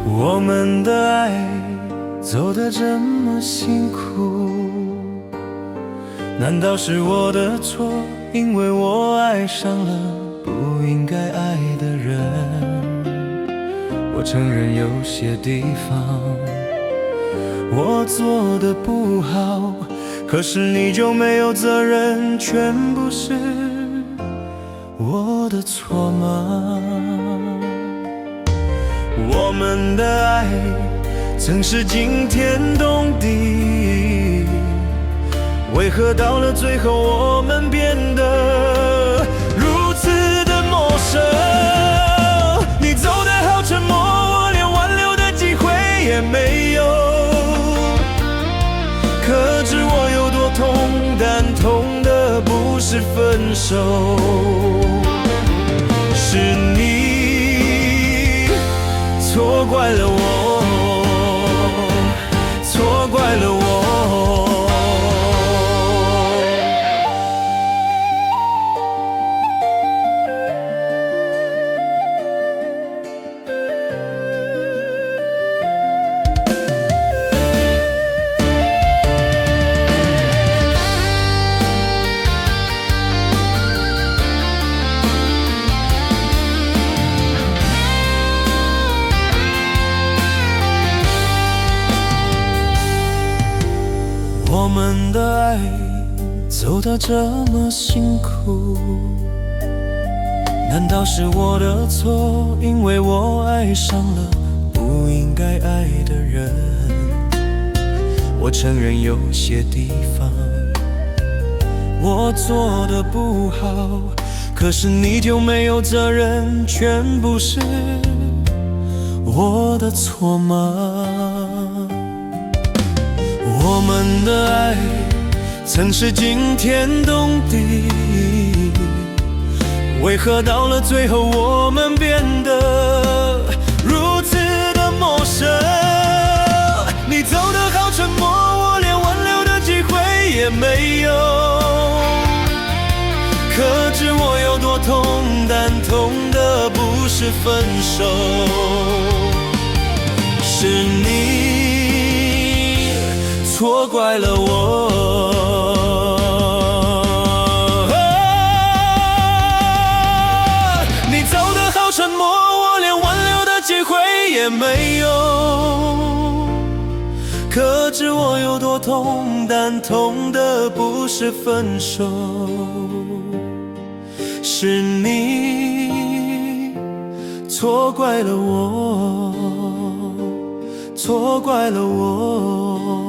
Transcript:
我们的爱走得这么辛苦，难道是我的错？因为我爱上了不应该爱的人。我承认有些地方我做得不好，可是你就没有责任，全部是我的错吗？我们的爱曾是惊天动地，为何到了最后我们变得如此的陌生？你走得好沉默，我连挽留的机会也没有。可知我有多痛，但痛的不是分手，是你错怪了我，错怪了我。我们的爱走到这么辛苦，难道是我的错？因为我爱上了不应该爱的人。我承认有些地方我做得不好，可是你就没有责任，全部是我的错吗？我们的爱曾是惊天动地，为何到了最后我们变得如此的陌生？你走得好沉默，我连挽留的机会也没有。可知我有多痛，但痛的不是分手，是你错怪了我。你走得好沉默，我连挽留的机会也没有。可知我有多痛，但痛的不是分手，是你错怪了我，错怪了我。